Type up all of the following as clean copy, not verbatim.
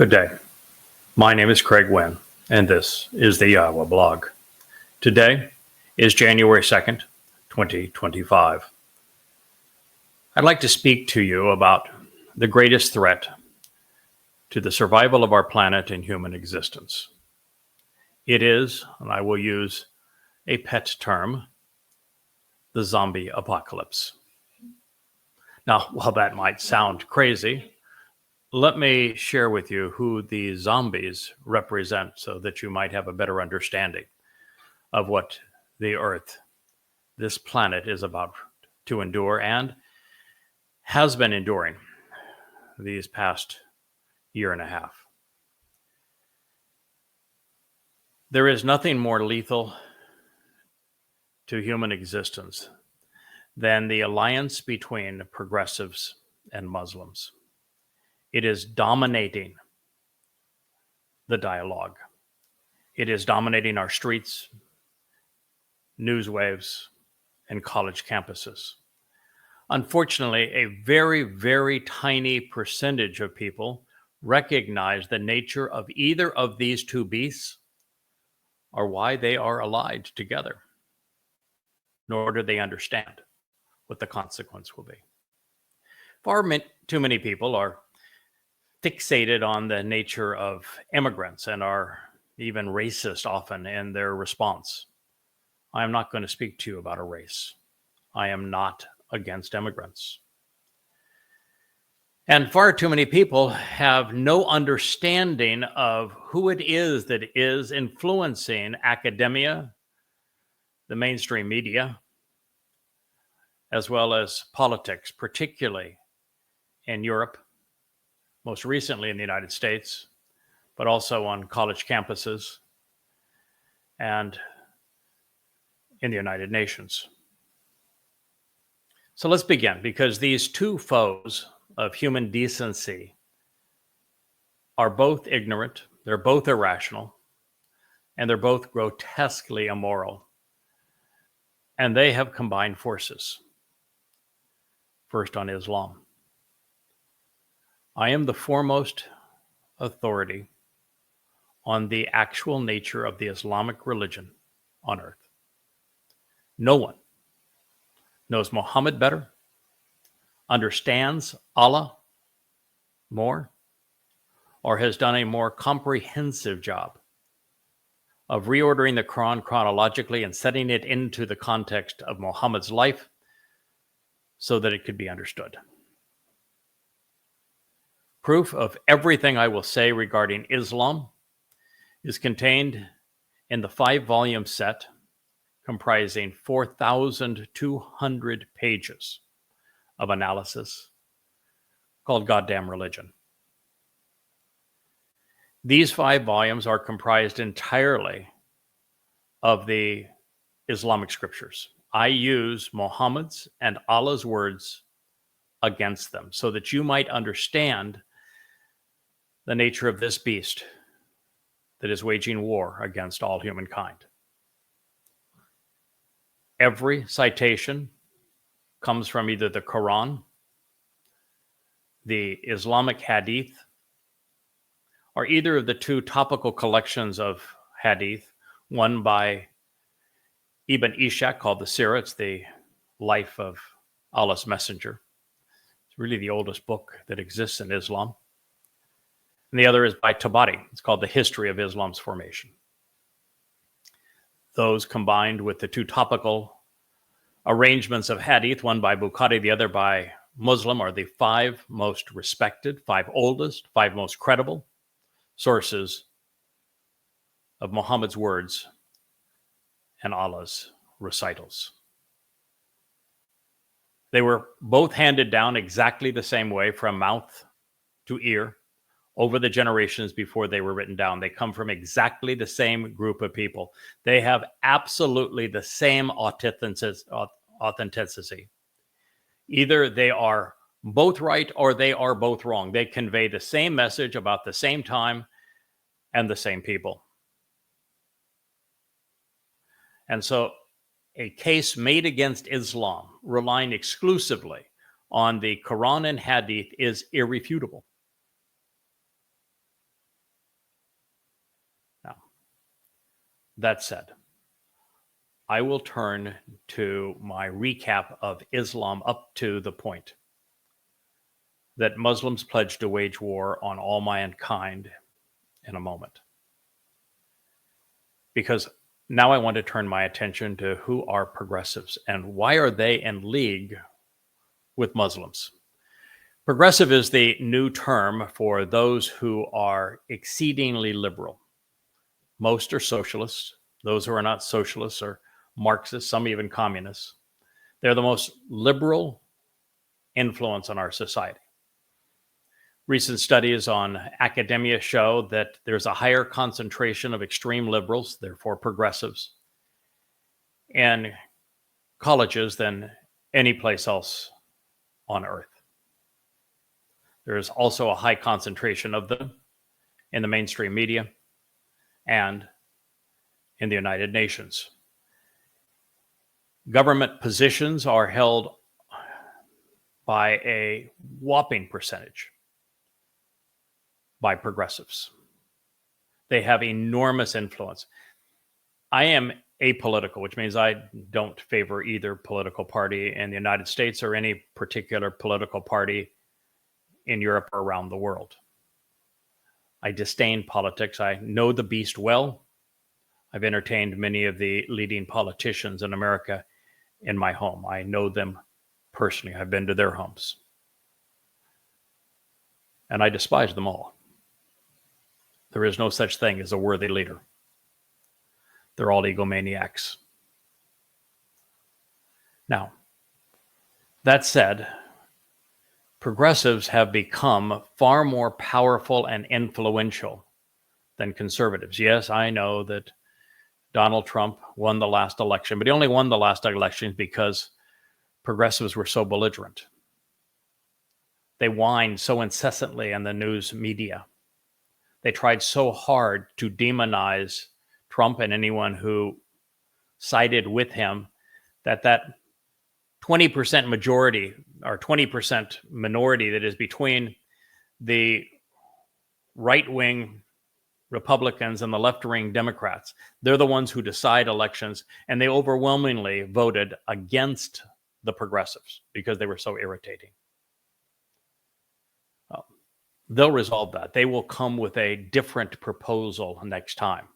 Good day. My name is Craig Winn, and this is the YAHOWAH blog. Today is January 2nd, 2025. I'd like to speak to you about the greatest threat to the survival of our planet and human existence. It is, and I will use a pet term, the zombie apocalypse. Now, while that might sound crazy, let me share with you who the zombies represent so that you might have a better understanding of what the Earth, this planet, is about to endure and has been enduring these past year and a half. There is nothing more lethal to human existence than the alliance between progressives and Muslims. It is dominating the dialogue. It is dominating our streets, news waves, and college campuses. Unfortunately, a very, very tiny percentage of people recognize the nature of either of these two beasts or why they are allied together, nor do they understand what the consequence will be. Far too many people are fixated on the nature of immigrants and are even racist often in their response. I am not going to speak to you about a race. I am not against immigrants. And far too many people have no understanding of who it is that is influencing academia, the mainstream media, as well as politics, particularly in Europe, most recently in the United States, but also on college campuses and in the United Nations. So let's begin, because these two foes of human decency are both ignorant, they're both irrational, and they're both grotesquely immoral. And they have combined forces. First, on Islam. I am the foremost authority on the actual nature of the Islamic religion on earth. No one knows Muhammad better, understands Allah more, or has done a more comprehensive job of reordering the Quran chronologically and setting it into the context of Muhammad's life so that it could be understood. Proof of everything I will say regarding Islam is contained in the 5-volume set comprising 4,200 pages of analysis called Goddamn Religion. These 5 volumes are comprised entirely of the Islamic scriptures. I use Muhammad's and Allah's words against them so that you might understand the nature of this beast that is waging war against all humankind. Every citation comes from either the Quran, the Islamic Hadith, or either of the two topical collections of Hadith, one by Ibn Ishaq called the Sirah. It's the life of Allah's Messenger. It's really the oldest book that exists in Islam. And the other is by Tabari. It's called The History of Islam's Formation. Those combined with the two topical arrangements of Hadith, one by Bukhari, the other by Muslim, are the 5 most respected, 5 oldest, 5 most credible sources of Muhammad's words and Allah's recitals. They were both handed down exactly the same way from mouth to ear over the generations before they were written down. They come from exactly the same group of people. They have absolutely the same authenticity. Either they are both right or they are both wrong. They convey the same message about the same time and the same people. And so a case made against Islam relying exclusively on the Quran and Hadith is irrefutable. That said, I will turn to my recap of Islam up to the point that Muslims pledged to wage war on all mankind in a moment. Because now I want to turn my attention to who are progressives and why are they in league with Muslims. Progressive is the new term for those who are exceedingly liberal. Most are socialists. Those who are not socialists are Marxists, some even communists. They're the most liberal influence on our society. Recent studies on academia show that there's a higher concentration of extreme liberals, therefore progressives, in colleges than any place else on earth. There is also a high concentration of them in the mainstream media and in the United Nations. Government positions are held by a whopping percentage by progressives. They have enormous influence. I am apolitical, which means I don't favor either political party in the United States or any particular political party in Europe or around the world. I disdain politics. I know the beast well. I've entertained many of the leading politicians in America in my home. I know them personally. I've been to their homes. And I despise them all. There is no such thing as a worthy leader. They're all egomaniacs. Now, that said, progressives have become far more powerful and influential than conservatives. Yes, I know that Donald Trump won the last election, but he only won the last election because progressives were so belligerent. They whined so incessantly in the news media. They tried so hard to demonize Trump and anyone who sided with him that 20% majority or 20% minority that is between the right-wing Republicans and the left-wing Democrats, they're the ones who decide elections, and they overwhelmingly voted against the progressives because they were so irritating. They'll resolve that. They will come with a different proposal next time.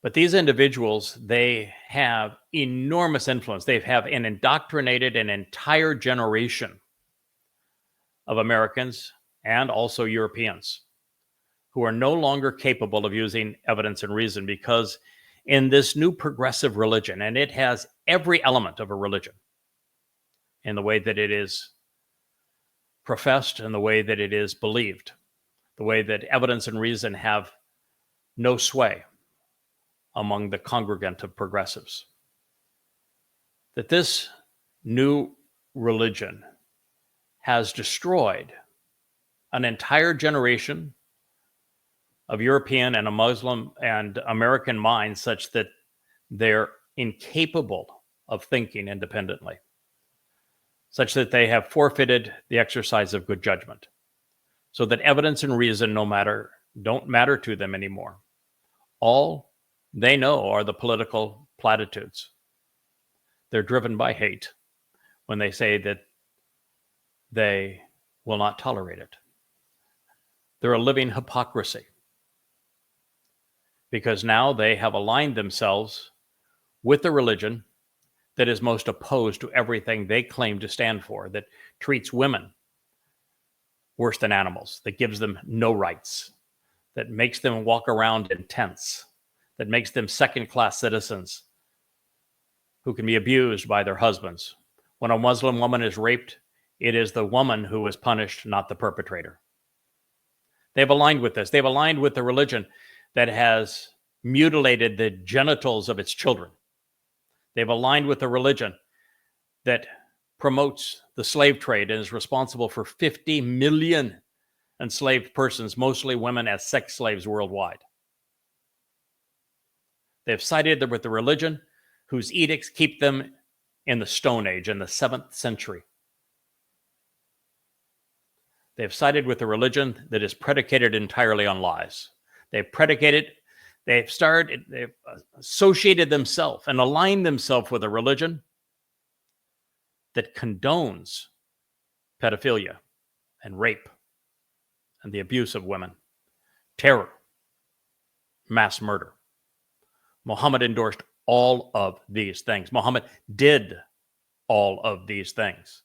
But these individuals, they have enormous influence. They have indoctrinated an entire generation of Americans and also Europeans who are no longer capable of using evidence and reason, because in this new progressive religion, and it has every element of a religion in the way that it is professed and the way that it is believed, the way that evidence and reason have no sway among the congregant of progressives, that this new religion has destroyed an entire generation of European and a Muslim and American minds such that they're incapable of thinking independently, such that they have forfeited the exercise of good judgment, so that evidence and reason don't matter to them anymore. All they know are the political platitudes. They're driven by hate when they say that they will not tolerate it. They're a living hypocrisy, because now they have aligned themselves with the religion that is most opposed to everything they claim to stand for, that treats women worse than animals, that gives them no rights, that makes them walk around in tents, that makes them second-class citizens who can be abused by their husbands. When a Muslim woman is raped, it is the woman who is punished, not the perpetrator. They've aligned with this. They've aligned with the religion that has mutilated the genitals of its children. They've aligned with the religion that promotes the slave trade and is responsible for 50 million enslaved persons, mostly women, as sex slaves worldwide. They've sided with the religion whose edicts keep them in the Stone Age, in the 7th century. They've sided with a religion that is predicated entirely on lies. They've predicated They've associated themselves and aligned themselves with a religion that condones pedophilia and rape and the abuse of women, terror, mass murder. Muhammad endorsed all of these things. Muhammad did all of these things.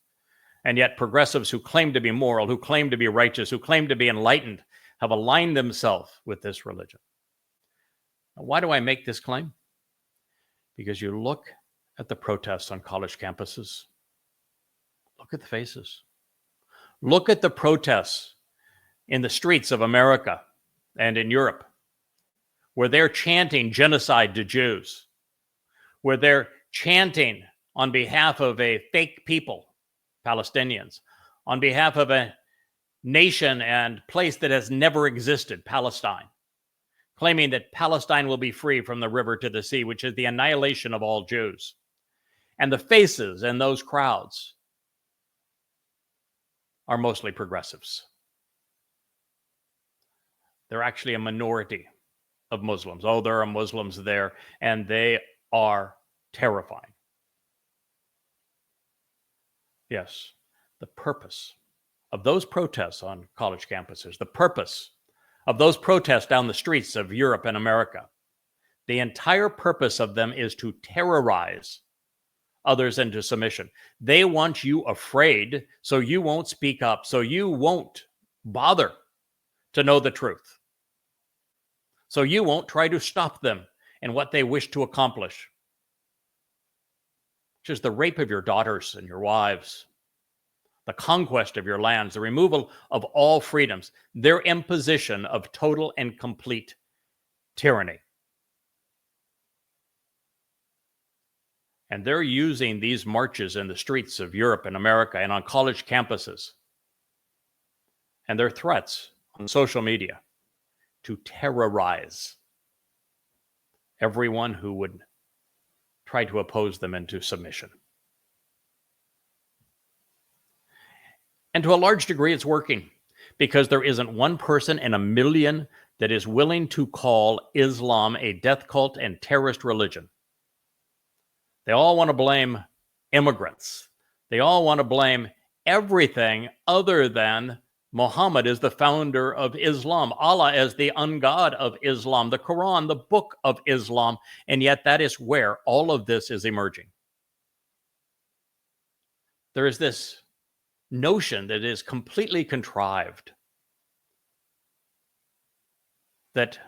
And yet progressives who claim to be moral, who claim to be righteous, who claim to be enlightened, have aligned themselves with this religion. Now, why do I make this claim? Because you look at the protests on college campuses. Look at the faces. Look at the protests in the streets of America and in Europe, where they're chanting genocide to Jews, where they're chanting on behalf of a fake people, Palestinians, on behalf of a nation and place that has never existed, Palestine, claiming that Palestine will be free from the river to the sea, which is the annihilation of all Jews. And the faces in those crowds are mostly progressives. They're actually a minority of Muslims. Oh, there are Muslims there, and they are terrifying. Yes, the purpose of those protests on college campuses, the purpose of those protests down the streets of Europe and America, the entire purpose of them is to terrorize others into submission. They want you afraid so you won't speak up, so you won't bother to know the truth, so you won't try to stop them in what they wish to accomplish, which is the rape of your daughters and your wives, the conquest of your lands, the removal of all freedoms, their imposition of total and complete tyranny. And they're using these marches in the streets of Europe and America and on college campuses and their threats on social media to terrorize everyone who would try to oppose them into submission. And to a large degree, it's working, because there isn't one person in a million that is willing to call Islam a death cult and terrorist religion. They all want to blame immigrants. They all want to blame everything other than Muhammad is the founder of Islam, Allah is the ungod of Islam, the Quran, the book of Islam, and yet that is where all of this is emerging. There is this notion that is completely contrived that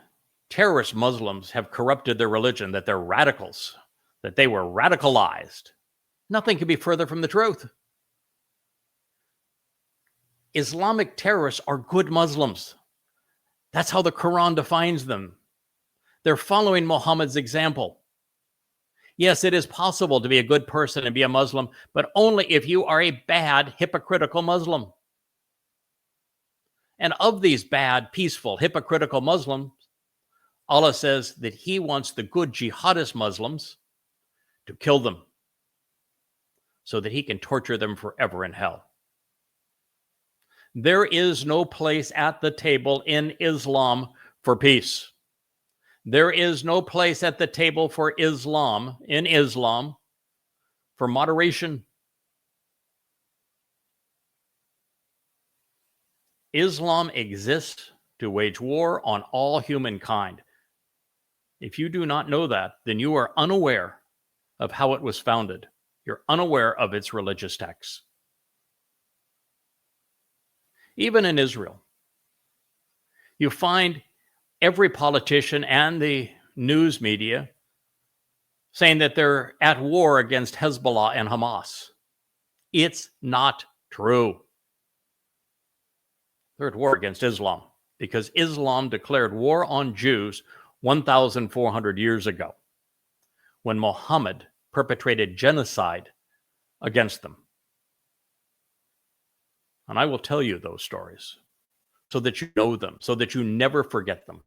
terrorist Muslims have corrupted their religion, that they're radicals, that they were radicalized. Nothing could be further from the truth. Islamic terrorists are good Muslims. That's how the Quran defines them. They're following Muhammad's example. Yes, it is possible to be a good person and be a Muslim, but only if you are a bad, hypocritical Muslim. And of these bad, peaceful, hypocritical Muslims, Allah says that He wants the good jihadist Muslims to kill them so that He can torture them forever in hell. There is no place at the table in Islam for peace. There is no place at the table for Islam, in Islam, for moderation. Islam exists to wage war on all humankind. If you do not know that, then you are unaware of how it was founded. You're unaware of its religious texts. Even in Israel, you find every politician and the news media saying that they're at war against Hezbollah and Hamas. It's not true. They're at war against Islam because Islam declared war on Jews 1,400 years ago when Muhammad perpetrated genocide against them. And I will tell you those stories so that you know them, so that you never forget them.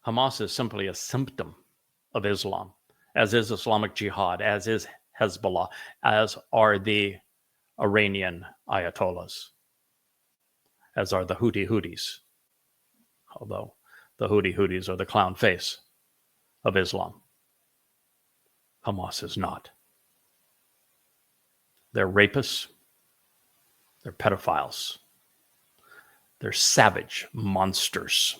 Hamas is simply a symptom of Islam, as is Islamic Jihad, as is Hezbollah, as are the Iranian Ayatollahs, as are the Houthis, although the hootie hooties are the clown face of Islam. Hamas is not. They're rapists. They're pedophiles. They're savage monsters.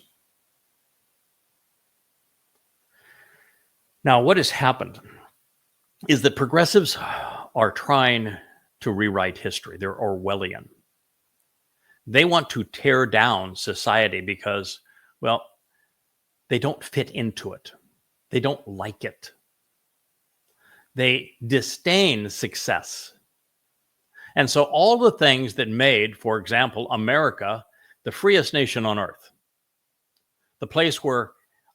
Now, what has happened is that progressives are trying to rewrite history. They're Orwellian. They want to tear down society because, well, they don't fit into it. They don't like it. They disdain success. And so all the things that made, for example, America the freest nation on earth, the place where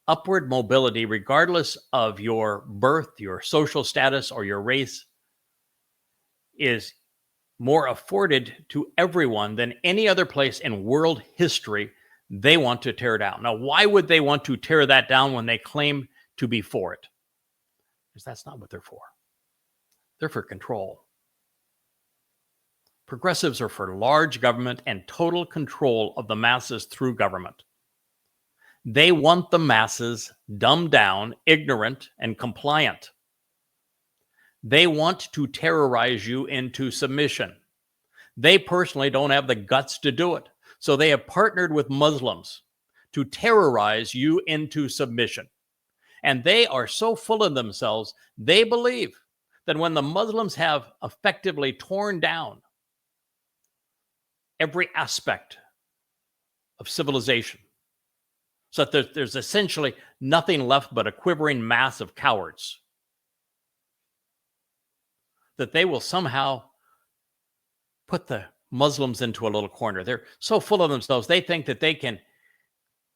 upward mobility, regardless of your birth, your social status, or your race, is more afforded to everyone than any other place in world history, they want to tear down. Now, why would they want to tear that down when they claim to be for it? Because that's not what they're for. They're for control. Progressives are for large government and total control of the masses through government. They want the masses dumbed down, ignorant, and compliant. They want to terrorize you into submission. They personally don't have the guts to do it. So they have partnered with Muslims to terrorize you into submission. And they are so full of themselves, they believe that when the Muslims have effectively torn down every aspect of civilization, so that there's essentially nothing left but a quivering mass of cowards, that they will somehow put the Muslims into a little corner. They're so full of themselves, they think that they can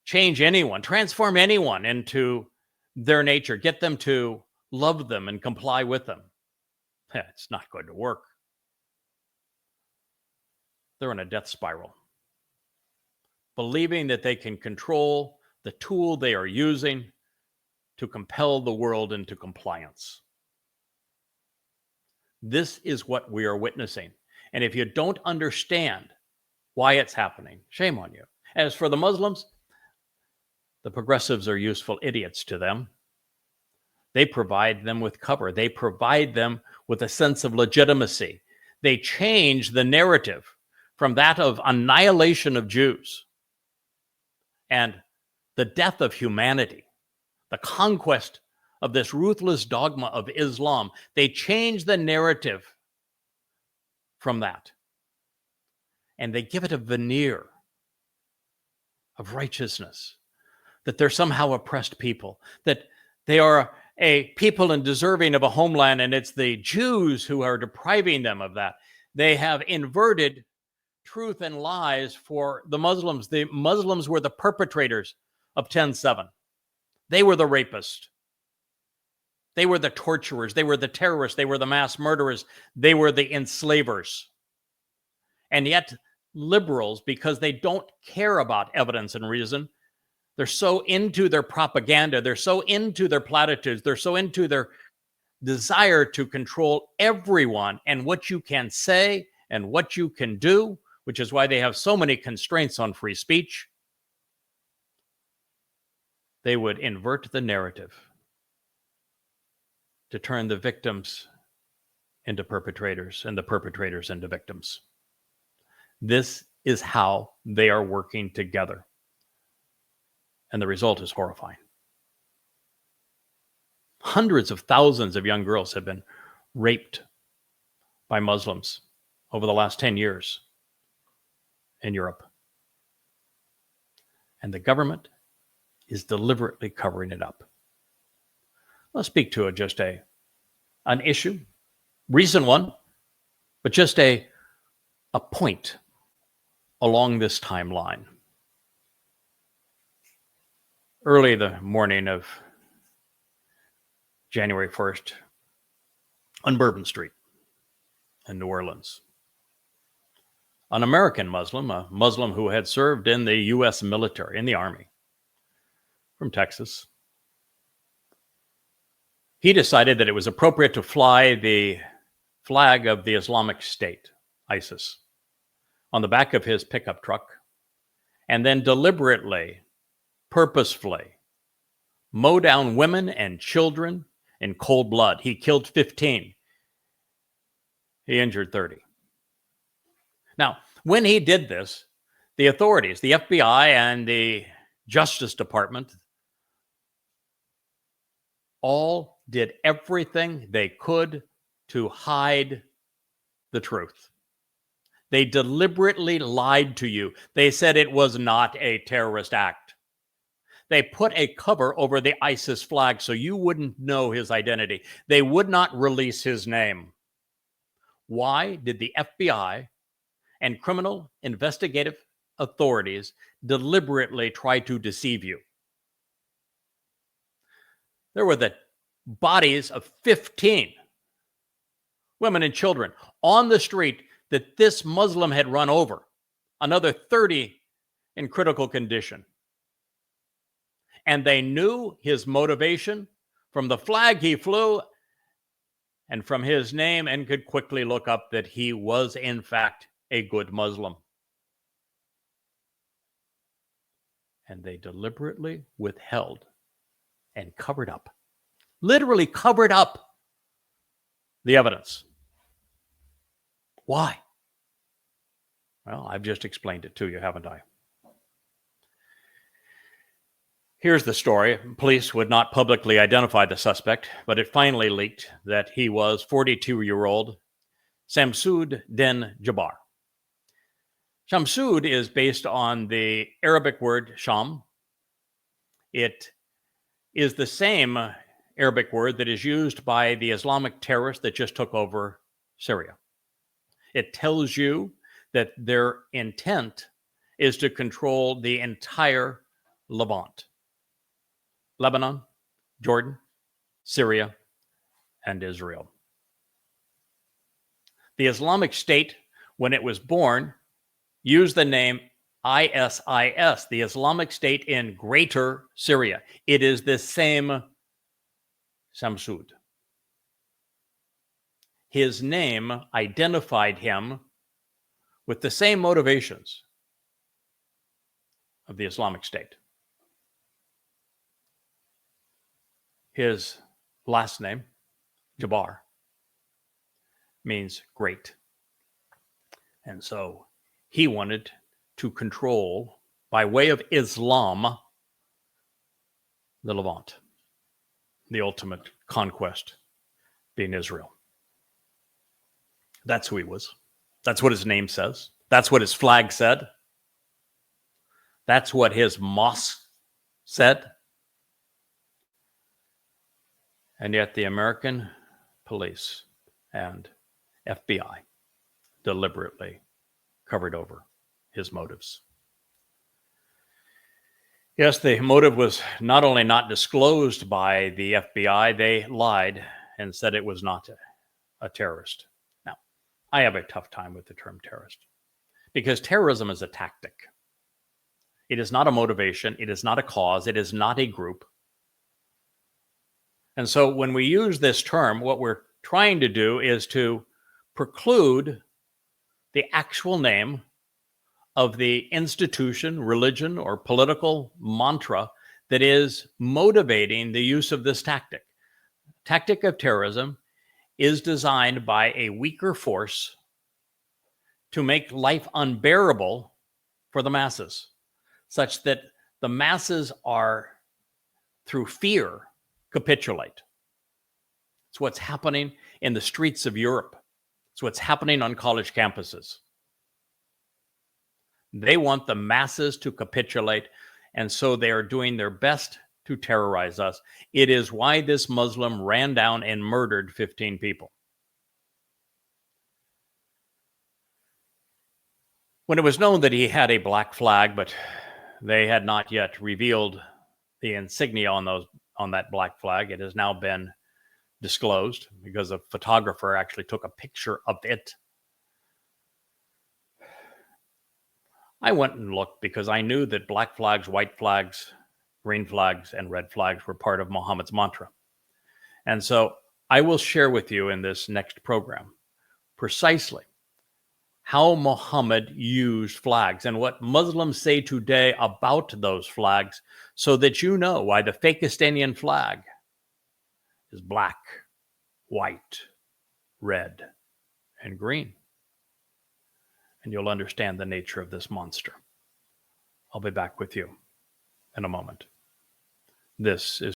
change anyone, transform anyone into their nature, get them to love them and comply with them. It's not going to work. They're in a death spiral, believing that they can control the tool they are using to compel the world into compliance. This is what we are witnessing. And if you don't understand why it's happening, shame on you. As for the Muslims, the progressives are useful idiots to them. They provide them with cover. They provide them with a sense of legitimacy. They change the narrative from that of annihilation of Jews and the death of humanity, the conquest of this ruthless dogma of Islam. They change the narrative from that, and they give it a veneer of righteousness, that they're somehow oppressed people, that they are a people and deserving of a homeland, and it's the Jews who are depriving them of that. They have inverted truth and lies for the Muslims. The Muslims were the perpetrators of 10/7. They were the rapists. They were the torturers. They were the terrorists. They were the mass murderers. They were the enslavers. And yet, liberals, because they don't care about evidence and reason, they're so into their propaganda, they're so into their platitudes, they're so into their desire to control everyone and what you can say and what you can do, which is why they have so many constraints on free speech. They would invert the narrative to turn the victims into perpetrators and the perpetrators into victims. This is how they are working together. And the result is horrifying. Hundreds of thousands of young girls have been raped by Muslims over the last 10 years in Europe. And the government is deliberately covering it up. Let's speak to an issue, recent one, but just a point along this timeline. Early the morning of January 1st on Bourbon Street in New Orleans, an American Muslim, a Muslim who had served in the U.S. military, in the Army, from Texas, he decided that it was appropriate to fly the flag of the Islamic State, ISIS, on the back of his pickup truck, and then deliberately purposefully mow down women and children in cold blood. He killed 15. He injured 30. Now, when he did this, the authorities, the FBI and the Justice Department, all did everything they could to hide the truth. They deliberately lied to you. They said it was not a terrorist act. They put a cover over the ISIS flag so you wouldn't know his identity. They would not release his name. Why did the FBI and criminal investigative authorities deliberately try to deceive you? There were the bodies of 15 women and children on the street that this Muslim had run over, another 30 in critical condition. And they knew his motivation from the flag he flew and from his name, and could quickly look up that he was, in fact, a good Muslim. And they deliberately withheld and covered up, literally covered up the evidence. Why? Well, I've just explained it to you, haven't I? Here's the story. Police would not publicly identify the suspect, but it finally leaked that he was 42-year-old Shamsud Din Jabbar. Shamsud is based on the Arabic word sham. It is the same Arabic word that is used by the Islamic terrorists that just took over Syria. It tells you that their intent is to control the entire Levant. Lebanon, Jordan, Syria, and Israel. The Islamic State, when it was born, used the name ISIS, the Islamic State in Greater Syria. It is the same Shamsud. His name identified him with the same motivations of the Islamic State. His last name, Jabbar, means great. And so he wanted to control, by way of Islam, the Levant, the ultimate conquest being Israel. That's who he was. That's what his name says. That's what his flag said. That's what his mosque said. And yet the American police and FBI deliberately covered over his motives. Yes, the motive was not only not disclosed by the FBI, they lied and said it was not a terrorist. Now, I have a tough time with the term terrorist because terrorism is a tactic. It is not a motivation. It is not a cause. It is not a group. And so when we use this term, what we're trying to do is to preclude the actual name of the institution, religion, or political mantra that is motivating the use of this tactic. Tactic of terrorism is designed by a weaker force to make life unbearable for the masses, such that the masses are, through fear, capitulate. It's what's happening in the streets of Europe. It's what's happening on college campuses. They want the masses to capitulate, and so they are doing their best to terrorize us. It is why this Muslim ran down and murdered 15 people. When it was known that he had a black flag, but they had not yet revealed the insignia on that black flag, it has now been disclosed because a photographer actually took a picture of it. I went and looked because I knew that black flags, white flags, green flags, and red flags were part of Muhammad's mantra. And so I will share with you in this next program precisely how Muhammad used flags and what Muslims say today about those flags, so that you know why the Fakistanian flag is black, white, red, and green. And you'll understand the nature of this monster. I'll be back with you in a moment. This is